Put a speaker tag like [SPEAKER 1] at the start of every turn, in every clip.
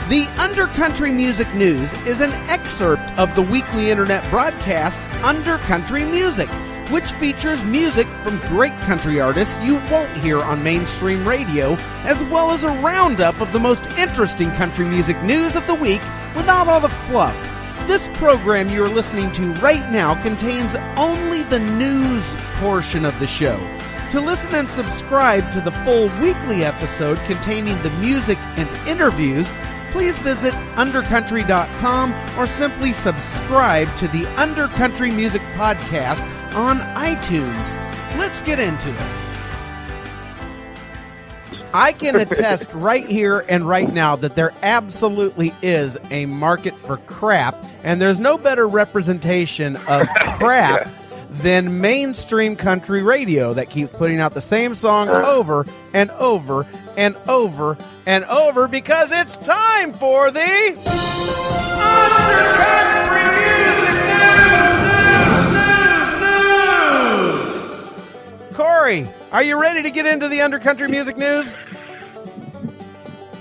[SPEAKER 1] The Undercountry Music News is an excerpt of the weekly internet broadcast Undercountry Music, which features music from great country artists you won't hear on mainstream radio, as well as a roundup of the most interesting country music news of the week without all the fluff. This program you're listening to right now contains only the news portion of the show. To listen and subscribe to the full weekly episode containing the music and interviews, please visit undercountry.com or simply subscribe to the Undercountry Music Podcast on iTunes. Let's get into it. I can attest right here and right now that there absolutely is a market for crap, and there's no better representation of crap than mainstream country radio that keeps putting out the same song over and over and over and over because it's time for the Undercountry Music News. Corey, are you ready to get into the Undercountry Music News?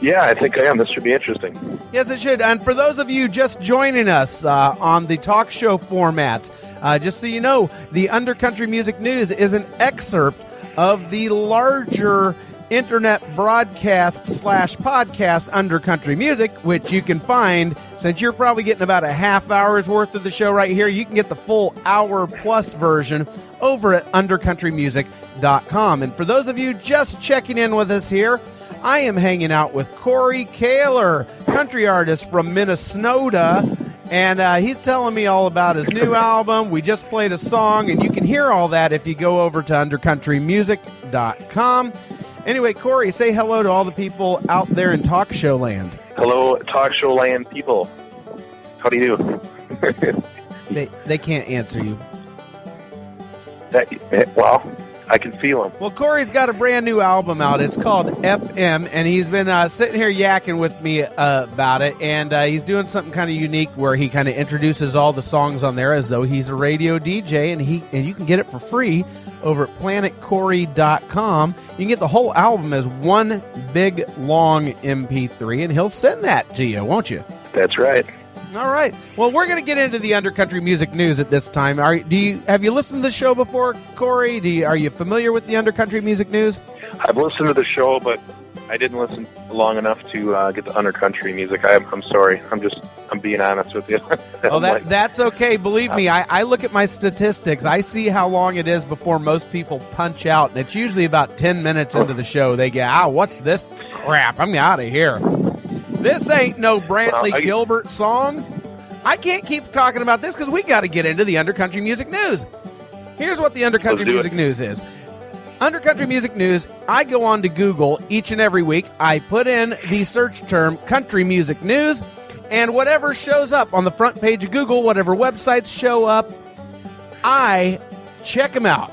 [SPEAKER 2] Yeah, I think I am. This should be interesting.
[SPEAKER 1] Yes, it should. And for those of you just joining us on the talk show format, just so you know, the Undercountry Music News is an excerpt of the larger internet broadcast / podcast Undercountry Music, which you can find, since you're probably getting about a half hour's worth of the show right here, you can get the full hour plus version over at undercountrymusic.com. And for those of you just checking in with us here, I am hanging out with Corey Koehler, country artist from Minnesota, and he's telling me all about his new album. We just played a song, and you can hear all that if you go over to undercountrymusic.com. Anyway, Corey, say hello to all the people out there in talk show land.
[SPEAKER 2] Hello, talk show land people. How do you do?
[SPEAKER 1] They can't answer you.
[SPEAKER 2] Well, I can feel them.
[SPEAKER 1] Well, Corey's got a brand new album out. It's called FM, and he's been sitting here yakking with me about it, and he's doing something kind of unique where he kind of introduces all the songs on there as though he's a radio DJ, and you can get it for free over at planetcorey.com. You can get the whole album as one big, long MP3, and he'll send that to you, won't you?
[SPEAKER 2] That's right.
[SPEAKER 1] All right. Well, we're going to get into the Undercountry Music News at this time. Have you listened to the show before, Corey? Are you familiar with the Undercountry Music News?
[SPEAKER 2] I've listened to the show, but I didn't listen long enough to get the Undercountry Music. I'm sorry. I'm being honest with you.
[SPEAKER 1] Oh, that's okay. Believe me, I look at my statistics. I see how long it is before most people punch out, and it's usually about 10 minutes into the show. They get, what's this crap? I'm out of here. This ain't no Brantley Gilbert song. I can't keep talking about this because we got to get into the Undercountry Music News. Here's what the Undercountry Music News is. Undercountry Music News, I go on to Google each and every week. I put in the search term Country Music News, and whatever shows up on the front page of Google, whatever websites show up, I check them out.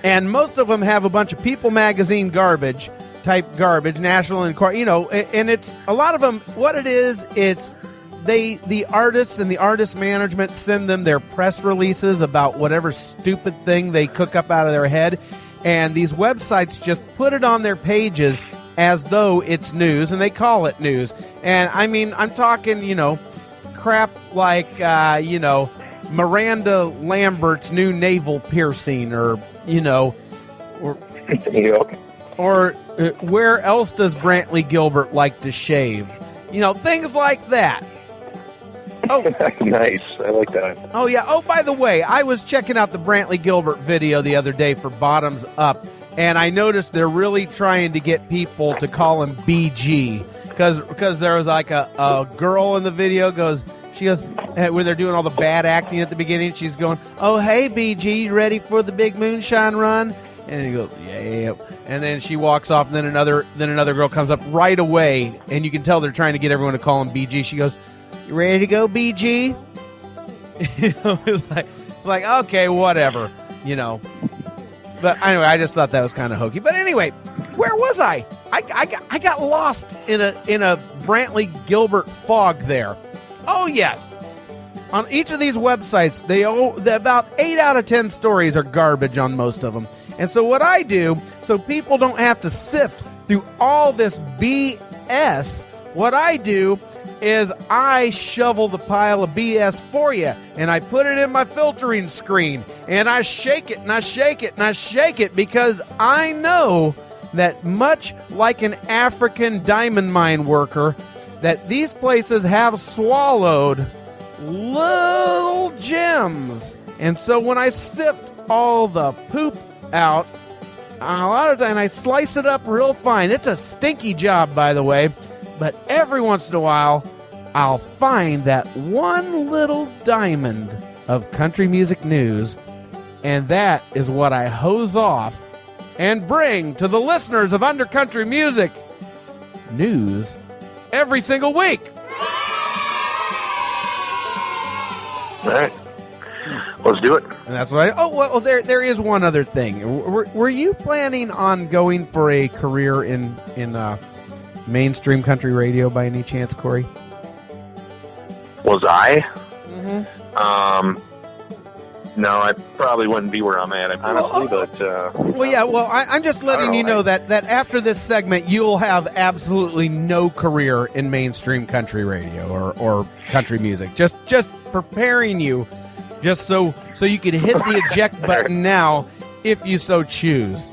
[SPEAKER 1] And most of them have a bunch of People Magazine type garbage, national and and it's a lot of them. What it is, it's the artists and the artist management send them their press releases about whatever stupid thing they cook up out of their head, and these websites just put it on their pages as though it's news, and they call it news. And I mean, I'm talking crap like Miranda Lambert's new navel piercing, or or where else does Brantley Gilbert like to shave? Things like that. Oh,
[SPEAKER 2] nice. I like that.
[SPEAKER 1] Oh, yeah. Oh, by the way, I was checking out the Brantley Gilbert video the other day for Bottoms Up, and I noticed they're really trying to get people to call him BG, because there was like a girl in the video she goes, when they're doing all the bad acting at the beginning, she's going, "Oh, hey, BG, you ready for the big moonshine run?" And he goes, "Yeah." And then she walks off, and then another girl comes up right away, and you can tell they're trying to get everyone to call him BG. She goes, "You ready to go, BG?" It's like okay, whatever, But anyway, I just thought that was kind of hokey. But anyway, where was I? I got lost in a Brantley Gilbert fog there. Oh yes, on each of these websites, about 8 out of 10 stories are garbage on most of them. And so what I do, so people don't have to sift through all this BS, What I do is I shovel the pile of BS for you, and I put it in my filtering screen, and I shake it, and I shake it, and I shake it, because I know that much like an African diamond mine worker, that these places have swallowed little gems. And so when I sift all the poop out, a lot of time I slice it up real fine. It's a stinky job, by the way, but every once in a while I'll find that one little diamond of country music news, and that is what I hose off and bring to the listeners of Under Country Music News every single week.
[SPEAKER 2] All right. Let's do it.
[SPEAKER 1] And that's what there is one other thing. Were you planning on going for a career in mainstream country radio by any chance, Corey?
[SPEAKER 2] Was I?
[SPEAKER 1] Mm-hmm.
[SPEAKER 2] No, I probably wouldn't be where I'm at, honestly,
[SPEAKER 1] I'm just letting you know that after this segment, you'll have absolutely no career in mainstream country radio or country music. Just preparing you, just so you can hit the eject button now if you so choose.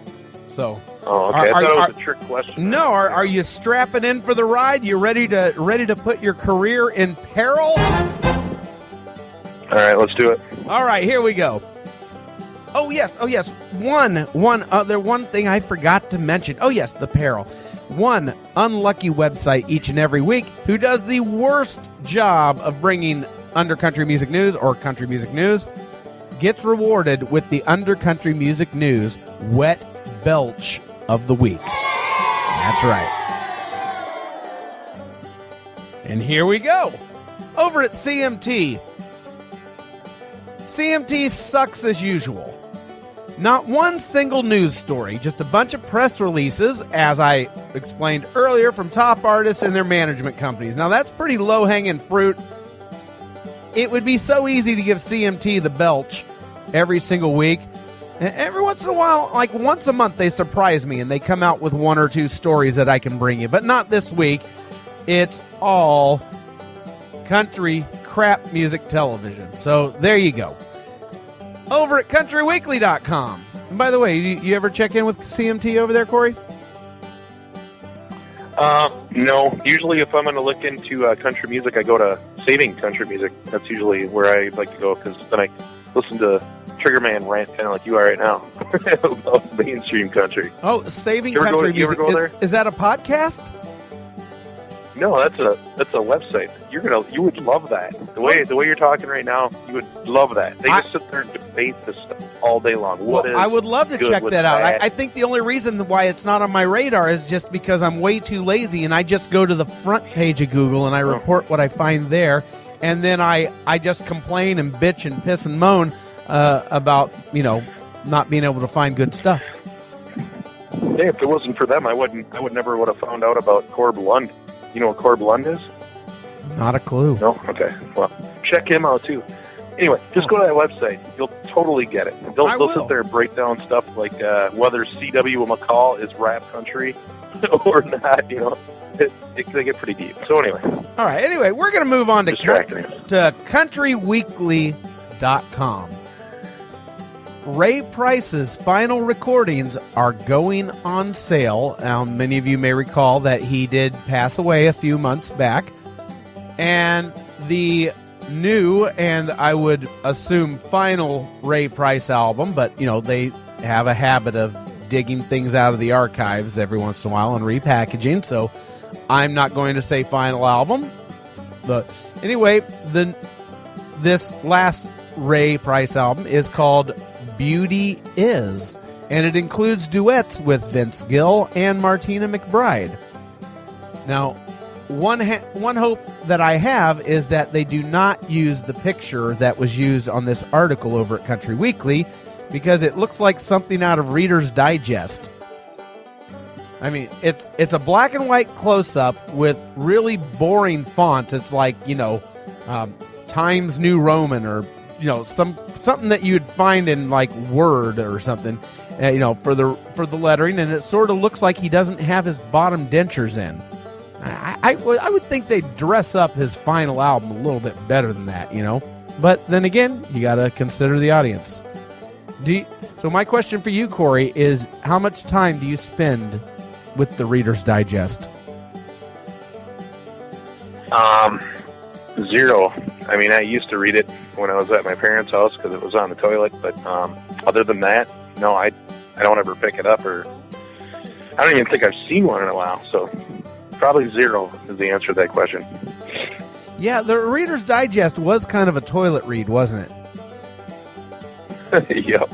[SPEAKER 1] So.
[SPEAKER 2] Oh, okay. I thought it was a trick question.
[SPEAKER 1] No, are you strapping in for the ride? You ready to put your career in peril?
[SPEAKER 2] All right, let's do it.
[SPEAKER 1] All right, here we go. Oh yes. One thing I forgot to mention. Oh yes, the peril. One unlucky website each and every week who does the worst job of bringing Under Country Music News or country music news gets rewarded with the Under Country Music News wet belch of the week. That's right. And here we go. Over at CMT. CMT sucks as usual. Not one single news story, just a bunch of press releases, as I explained earlier, from top artists and their management companies. Now that's pretty low-hanging fruit. It would be so easy to give CMT the belch every single week. Every once in a while, like once a month, they surprise me and they come out with one or two stories that I can bring you. But not this week. It's all country crap music television. So there you go. Over at countryweekly.com. And by the way, you ever check in with CMT over there, Corey?
[SPEAKER 2] No. Usually if I'm going to look into country music, I go to Saving Country Music. That's usually where I like to go, because then I listen to Triggerman rant kind of like you are right now about mainstream country.
[SPEAKER 1] Oh, Saving Country Music.
[SPEAKER 2] You ever go there?
[SPEAKER 1] Is that a podcast?
[SPEAKER 2] No, that's a website. You would love that. The way you're talking right now, you would love that. They just sit there and debate this stuff all day long.
[SPEAKER 1] I would love to check that out. I think the only reason why it's not on my radar is just because I'm way too lazy, and I just go to the front page of Google and I report what I find there, and then I just complain and bitch and piss and moan about not being able to find good stuff.
[SPEAKER 2] Hey, if it wasn't for them, I would never would have found out about Corb Lund. You know what Corb Lund is?
[SPEAKER 1] Not a clue.
[SPEAKER 2] No? Okay. Well, check him out, too. Anyway, just go to that website. You'll totally get it. They'll sit there and break down stuff like whether C.W. McCall is rap country or not. They get pretty deep. So anyway.
[SPEAKER 1] All right. Anyway, we're going to move on to countryweekly.com. Ray Price's final recordings are going on sale. Now, many of you may recall that he did pass away a few months back. And the new, and I would assume final, Ray Price album, but, they have a habit of digging things out of the archives every once in a while and repackaging, so I'm not going to say final album. But anyway, this last Ray Price album is called Beauty Is, and it includes duets with Vince Gill and Martina McBride. Now, one hope that I have is that they do not use the picture that was used on this article over at Country Weekly, because it looks like something out of Reader's Digest. I mean, it's a black and white close-up with really boring font. It's like, Times New Roman, or something that you'd find in like Word or something, for the lettering, and it sort of looks like he doesn't have his bottom dentures in. I would think they'd dress up his final album a little bit better than that, you know. But then again, you got to consider the audience. So my question for you, Corey, is how much time do you spend with the Reader's Digest?
[SPEAKER 2] 0. I mean, I used to read it when I was at my parents' house because it was on the toilet. But other than that, no, I don't ever pick it up, or I don't even think I've seen one in a while. So probably 0 is the answer to that question.
[SPEAKER 1] Yeah, the Reader's Digest was kind of a toilet read, wasn't
[SPEAKER 2] it? Yep.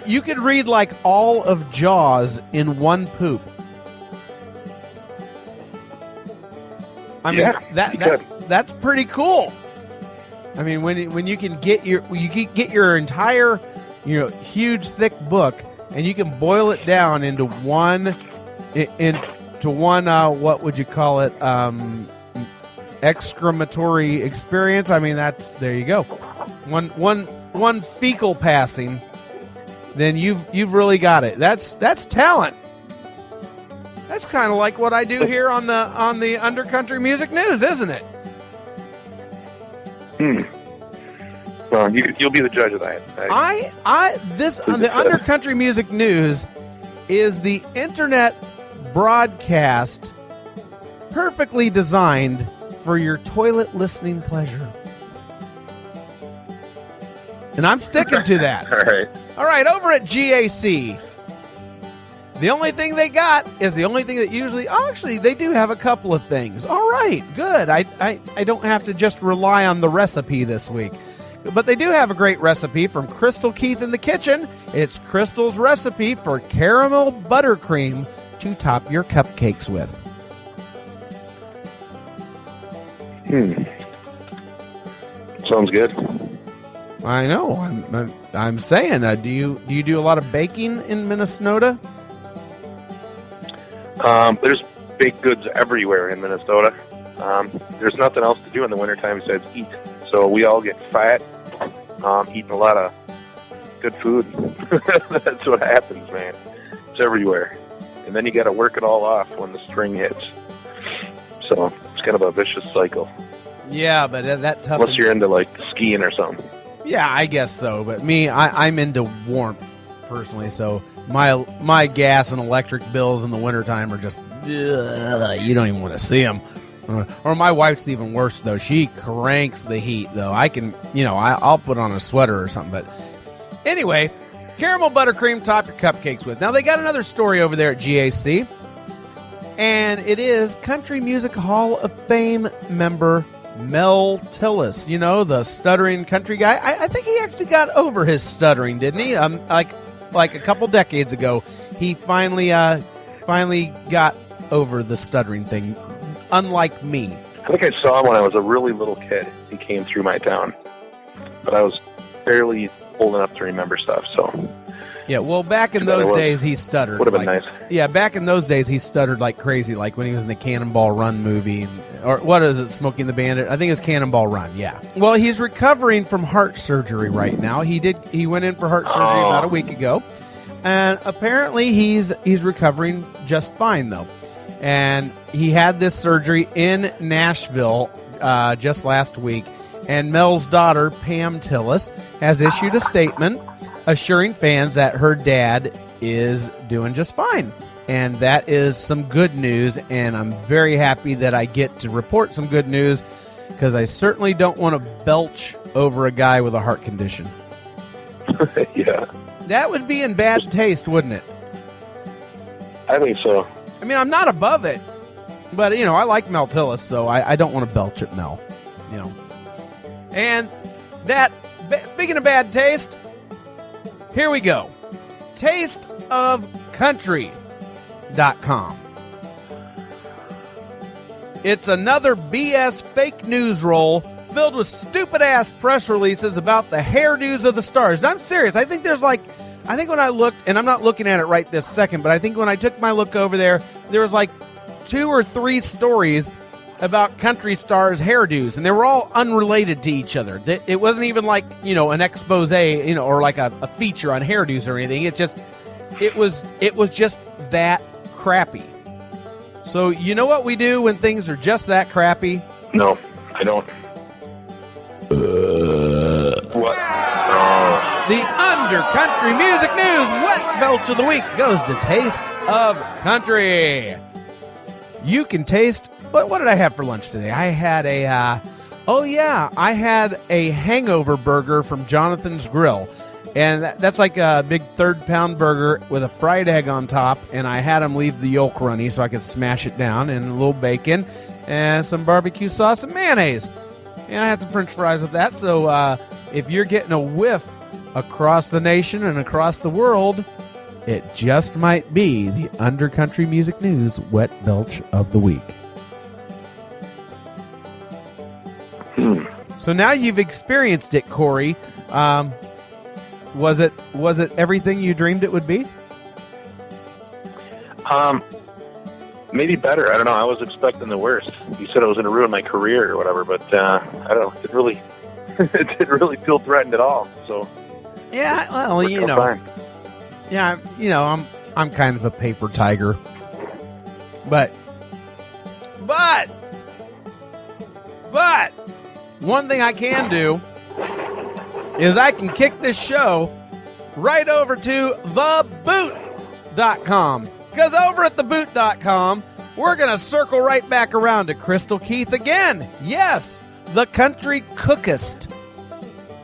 [SPEAKER 1] You could read like all of Jaws in one poop. I mean, that's pretty cool. I mean, when you can get your entire, you know, huge thick book, and you can boil it down into one what would you call it, excrematory experience. I mean, there you go. One fecal passing, then you've really got it. That's talent. That's kind of like what I do here on the Undercountry Music News, isn't it?
[SPEAKER 2] Well, you'll be the judge of that.
[SPEAKER 1] The Undercountry Music News is the internet broadcast perfectly designed for your toilet listening pleasure. And I'm sticking to that. All right, over at GAC, the only thing they got is the only thing that usually... Oh, actually, they do have a couple of things. All right, good. I don't have to just rely on the recipe this week. But they do have a great recipe from Krystal Keith in the kitchen. It's Krystal's recipe for caramel buttercream to top your cupcakes with.
[SPEAKER 2] Sounds good.
[SPEAKER 1] I know. I'm saying. Do you do a lot of baking in Minnesota?
[SPEAKER 2] There's baked goods everywhere in Minnesota. There's nothing else to do in the wintertime besides eat. So we all get fat, eating a lot of good food. That's what happens, man. It's everywhere. And then you got to work it all off when the spring hits. So it's kind of a vicious cycle.
[SPEAKER 1] Yeah, but that tough.
[SPEAKER 2] Unless you're into like skiing or something.
[SPEAKER 1] Yeah, I guess so. But me, I'm into warmth personally. So my gas and electric bills in the wintertime are just, you don't even want to see them. Or my wife's even worse, though. She cranks the heat, though. I can, I'll put on a sweater or something. But anyway, caramel buttercream top your cupcakes with. Now, they got another story over there at GAC. And it is Country Music Hall of Fame member Mel Tillis. You know, the stuttering country guy. I think he actually got over his stuttering, didn't he? Like a couple decades ago, he finally got over the stuttering thing. Unlike me.
[SPEAKER 2] I think I saw him when I was a really little kid. He came through my town. But I was barely old enough to remember stuff, so...
[SPEAKER 1] Yeah, well, back in those days, he stuttered.
[SPEAKER 2] Would have been nice.
[SPEAKER 1] Yeah, back in those days, he stuttered like crazy, like when he was in the Cannonball Run movie. Or what is it, Smoking the Bandit? I think it's Cannonball Run, yeah. Well, he's recovering from heart surgery right now. He went in for heart surgery about a week ago. And apparently he's recovering just fine, though. And he had this surgery in Nashville just last week. And Mel's daughter, Pam Tillis, has issued a statement assuring fans that her dad is doing just fine. And that is some good news. And I'm very happy that I get to report some good news because I certainly don't want to belch over a guy with a heart condition.
[SPEAKER 2] Yeah.
[SPEAKER 1] That would be in bad taste, wouldn't it?
[SPEAKER 2] I think so.
[SPEAKER 1] I mean, I'm not above it, but, I like Mel Tillis, so I don't want to belch at Mel, And speaking of bad taste, here we go. Tasteofcountry.com. It's another BS fake news roll filled with stupid-ass press releases about the hairdos of the stars. I'm serious. I think when I looked, and I'm not looking at it right this second, but I think when I took my look over there was like 2 or 3 stories about country stars' hairdos, and they were all unrelated to each other. It wasn't even like, an expose, or like a feature on hairdos or anything. It was just that crappy. So you know what we do when things are just that crappy?
[SPEAKER 2] No, I don't. What? Oh.
[SPEAKER 1] The Under Country Music News Wet Belch of the Week goes to Taste of Country. You can taste... What did I have for lunch today? I had I had a hangover burger from Jonathan's Grill. And that's like a big 3rd-pound burger with a fried egg on top. And I had him leave the yolk runny so I could smash it down. And a little bacon and some barbecue sauce and mayonnaise. And I had some french fries with that. So if you're getting a whiff across the nation and across the world, it just might be the Undercountry Music News Wet Belch of the Week. So now you've experienced it, Corey. Was it everything you dreamed it would be?
[SPEAKER 2] Maybe better. I don't know. I was expecting the worst. You said it was going to ruin my career or whatever, but I don't know. It really, it didn't really feel threatened at all. So
[SPEAKER 1] yeah, well, you know, fine. Yeah, you know, I'm kind of a paper tiger, but one thing I can do is I can kick this show right over to theboot.com. Because over at theboot.com, we're going to circle right back around to Krystal Keith again. Yes, the country cookist.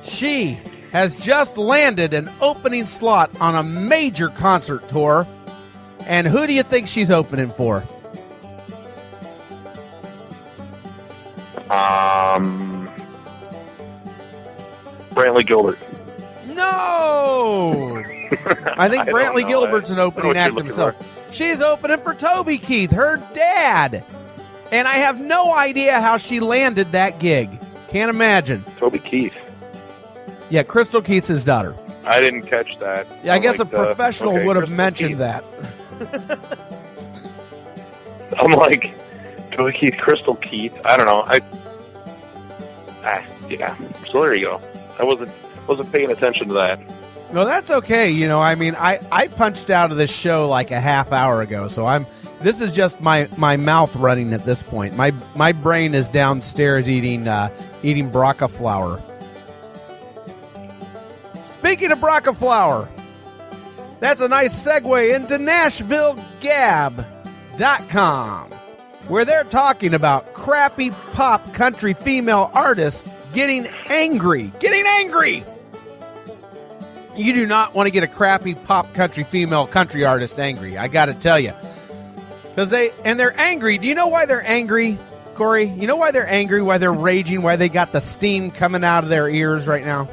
[SPEAKER 1] She has just landed an opening slot on a major concert tour. And who do you think she's opening for?
[SPEAKER 2] Brantley Gilbert.
[SPEAKER 1] No! I think Brantley Gilbert's an opening act himself. She's opening for Toby Keith, her dad. And I have no idea how she landed that gig. Can't imagine.
[SPEAKER 2] Toby Keith.
[SPEAKER 1] Yeah, Krystal Keith's his daughter.
[SPEAKER 2] I didn't catch that.
[SPEAKER 1] Yeah, I guess a professional would have mentioned
[SPEAKER 2] Keith.
[SPEAKER 1] that.
[SPEAKER 2] I'm like, Toby Keith, Krystal Keith. I don't know. Yeah. So there you go. I wasn't paying attention to that.
[SPEAKER 1] No, that's okay. You know, I mean, I punched out of this show like a half hour ago, so this is just my mouth running at this point. My brain is downstairs eating braca flour. Speaking of braca flour, that's a nice segue into NashvilleGab.com, where they're talking about crappy pop country female artists getting angry. You do not want to get a crappy pop country female country artist angry. I got to tell you. Because they're angry. Do you know why they're angry, Corey? You know why they're angry, why they're raging, why they got the steam coming out of their ears right now?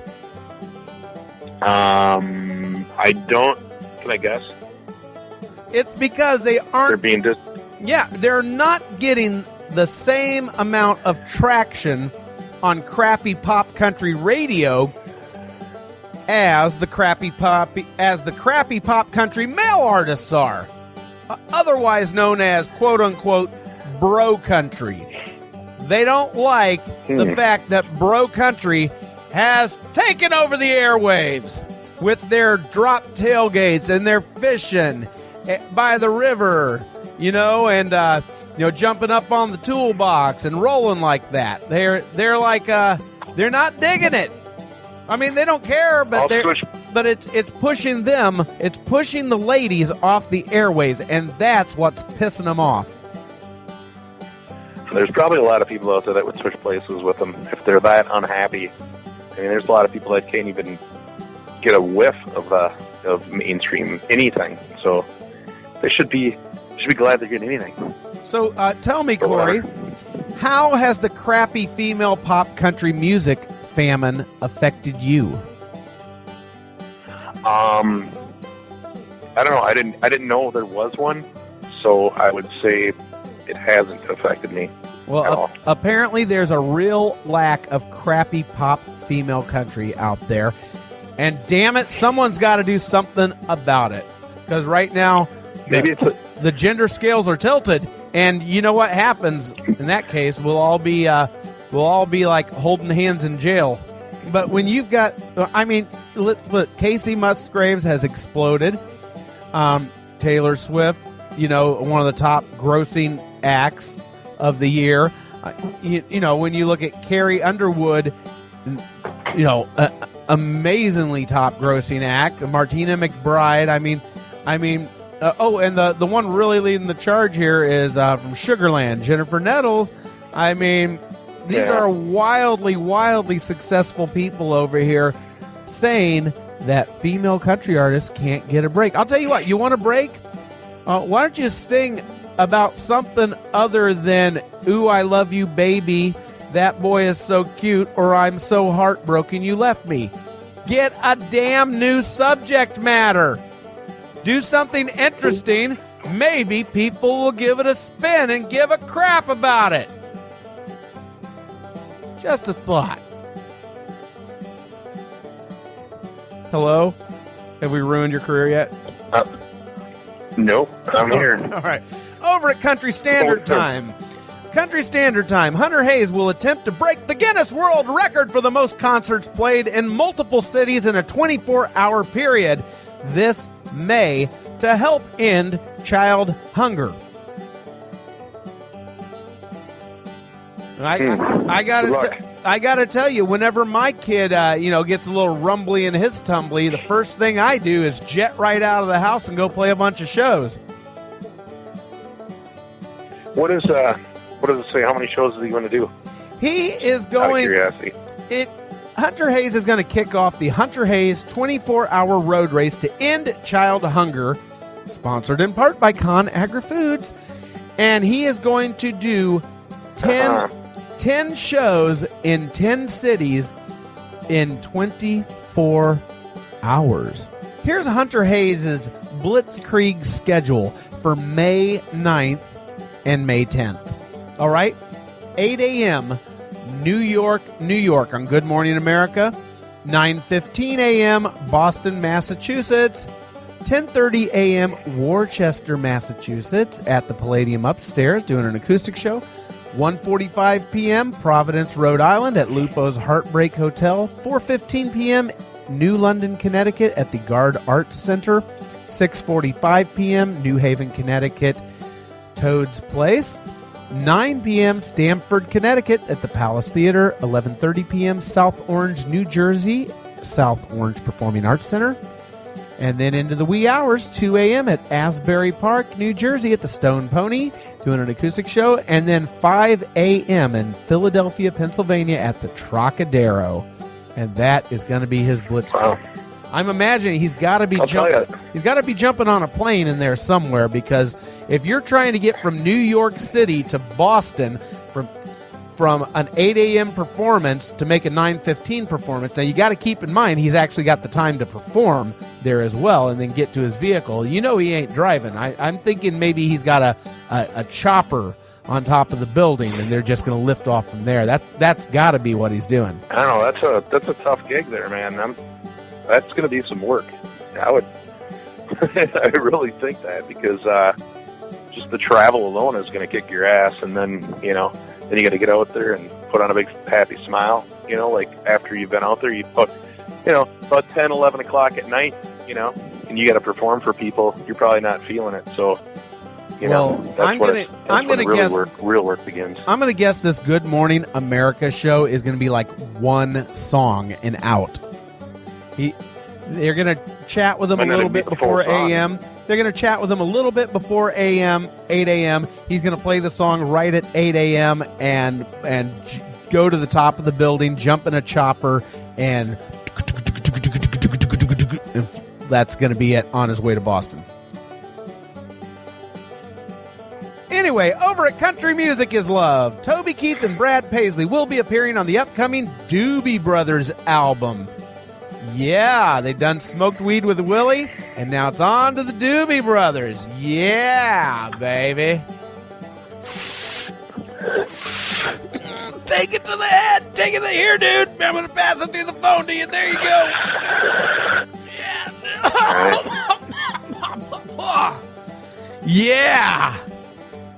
[SPEAKER 2] I don't. Can I guess?
[SPEAKER 1] It's because they aren't...
[SPEAKER 2] They're being just...
[SPEAKER 1] Yeah, they're not getting the same amount of traction on crappy pop country radio as the crappy pop country male artists are, otherwise known as quote unquote bro country. They don't like the fact that bro country has taken over the airwaves with their drop tailgates and their fishing by the river, you know, and jumping up on the toolbox and rolling like that. They're like they're not digging it. I mean, they don't care, but it's pushing them. It's pushing the ladies off the airways, and that's what's pissing them off.
[SPEAKER 2] There's probably a lot of people out there that would switch places with them if they're that unhappy. I mean, there's a lot of people that can't even get a whiff of mainstream anything. So they should be glad they're getting anything.
[SPEAKER 1] So tell me, Corey, how has the crappy female pop country music famine affected you?
[SPEAKER 2] I don't know. I didn't know there was one, so I would say it hasn't affected me.
[SPEAKER 1] Well, apparently there's a real lack of crappy pop female country out there, and damn it, someone's got to do something about it. Because right now, the gender scales are tilted, and you know what happens in that case? We'll all be like holding hands in jail. But when you've got, I mean, let's put Casey Musgraves has exploded. Taylor Swift, one of the top grossing acts of the year. When you look at Carrie Underwood, amazingly top grossing act. Martina McBride. And the one really leading the charge here is from Sugarland, Jennifer Nettles. These are wildly, wildly successful people over here saying that female country artists can't get a break. I'll tell you what, you want a break? Why don't you sing about something other than "Ooh, I Love You, Baby," "That Boy Is So Cute," or "I'm So Heartbroken You Left Me"? Get a damn new subject matter. Do something interesting. Maybe people will give it a spin and give a crap about it. Just a thought. Hello? Have we ruined your career yet?
[SPEAKER 2] Nope, I'm here.
[SPEAKER 1] All right. Over at Country Standard Time. Hunter Hayes will attempt to break the Guinness World Record for the most concerts played in multiple cities in a 24-hour period this May to help end child hunger. I gotta tell you, whenever my kid, gets a little rumbly in his tumbly, the first thing I do is jet right out of the house and go play a bunch of shows.
[SPEAKER 2] What does it say? How many shows is he going to do?
[SPEAKER 1] He is going.
[SPEAKER 2] Out of curiosity.
[SPEAKER 1] Hunter Hayes is going to kick off the Hunter Hayes 24-hour road race to end child hunger, sponsored in part by Con Agri-Foods, and he is going to do 10 shows in 10 cities in 24 hours. Here's Hunter Hayes' Blitzkrieg schedule for May 9th and May 10th. All right? 8 a.m., New York on Good Morning America. 9:15 a.m., Boston, Massachusetts. 10:30 a.m., Worcester, Massachusetts at the Palladium upstairs doing an acoustic show. 1:45 p.m., Providence, Rhode Island at Lupo's Heartbreak Hotel. 4:15 p.m., New London, Connecticut at the Guard Arts Center. 6:45 p.m., New Haven, Connecticut, Toad's Place. 9 p.m., Stamford, Connecticut at the Palace Theater. 11:30 p.m., South Orange, New Jersey, South Orange Performing Arts Center. And then into the wee hours, 2 a.m. at Asbury Park, New Jersey at the Stone Pony, doing an acoustic show. And then 5 a.m. in Philadelphia, Pennsylvania at the Trocadero. And that is going to be his Blitzkrieg.
[SPEAKER 2] Wow.
[SPEAKER 1] I'm imagining he's got to be jumping on a plane in there somewhere, because if you're trying to get from New York City to Boston from an 8 a.m. performance to make a 9:15 performance, now you got to keep in mind he's actually got the time to perform there as well and then get to his vehicle. He ain't driving. I'm thinking maybe he's got a chopper on top of the building and they're just going to lift off from there. That's got to be what he's doing.
[SPEAKER 2] I don't know. That's a tough gig there, man. That's going to be some work. I really think that, because just the travel alone is going to kick your ass, and then you got to get out there and put on a big happy smile. Like after you've been out there, you put, about 10, 11 o'clock at night, and you got to perform for people. You're probably not feeling it, so.
[SPEAKER 1] I'm going to guess
[SPEAKER 2] real work begins.
[SPEAKER 1] I'm going to guess this Good Morning America show is going to be like one song and out. They're going to chat with him a little bit before a.m. They're going to chat with him a little bit before a.m., 8 a.m. He's going to play the song right at 8 a.m. and go to the top of the building, jump in a chopper, and that's going to be it on his way to Boston. Anyway, over at Country Music is Love, Toby Keith and Brad Paisley will be appearing on the upcoming Doobie Brothers album. Yeah, they've done Smoked Weed with Willie, and now it's on to the Doobie Brothers. Yeah, baby. Take it to the head. Take it to here, dude. I'm going to pass it through the phone to you. There you go. Yeah. Yeah.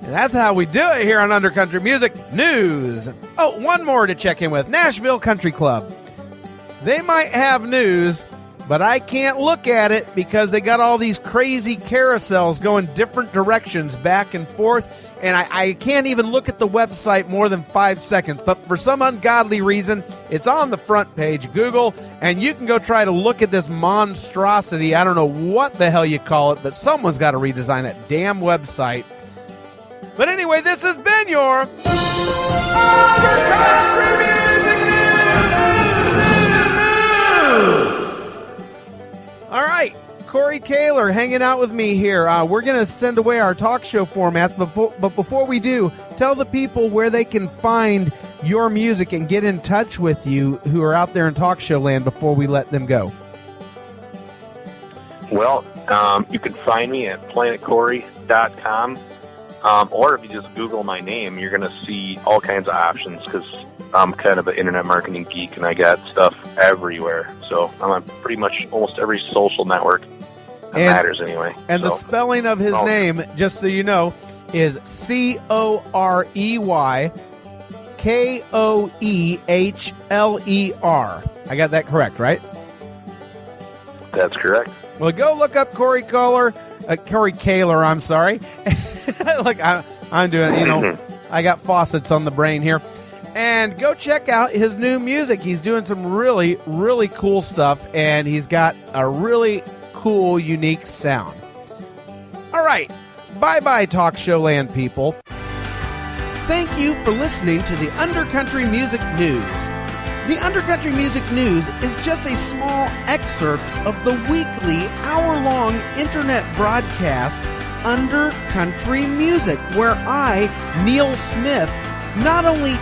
[SPEAKER 1] And that's how we do it here on Under Country Music News. Oh, one more to check in with. Nashville Country Club. They might have news but I can't look at it because they got all these crazy carousels going different directions back and forth, and I can't even look at the website more than 5 seconds. But for some ungodly reason, it's on the front page, Google, and you can go try to look at this monstrosity. I don't know what the hell you call it, but someone's got to redesign that damn website. But anyway, this has been your Country Music News. All right. Corey Koehler hanging out with me here. We're going to send away our talk show formats, but before we do, tell the people where they can find your music and get in touch with you who are out there in talk show land before we let them go.
[SPEAKER 2] Well, you can find me at planetcorey.com, or if you just Google my name, you're going to see all kinds of options because I'm kind of an internet marketing geek and I got stuff everywhere. So I'm on pretty much almost every social network that matters anyway.
[SPEAKER 1] And the spelling of his name, just so you know, is Coreykoehler. I got that correct, right?
[SPEAKER 2] That's correct.
[SPEAKER 1] Well, go look up Corey Koehler. Corey Koehler, I'm sorry. Like I'm doing, I got faucets on the brain here. And go check out his new music. He's doing some really, really cool stuff, and he's got a really cool, unique sound. All right. Bye-bye, Talk Show Land people. Thank you for listening to the Undercountry Music News. The Undercountry Music News is just a small excerpt of the weekly, hour-long internet broadcast Undercountry Music, where I, Neal Smith, not only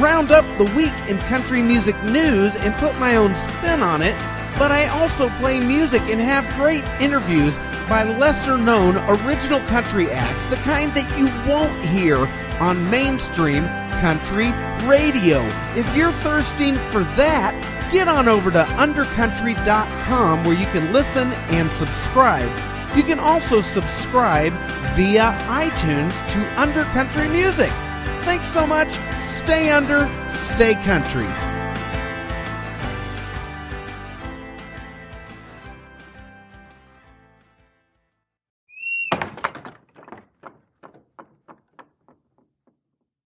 [SPEAKER 1] round up the week in country music news and put my own spin on it, but I also play music and have great interviews by lesser-known original country acts, the kind that you won't hear on mainstream country radio. If you're thirsting for that, get on over to undercountry.com where you can listen and subscribe. You can also subscribe via iTunes to Undercountry Music. Thanks so much. Stay under, stay country.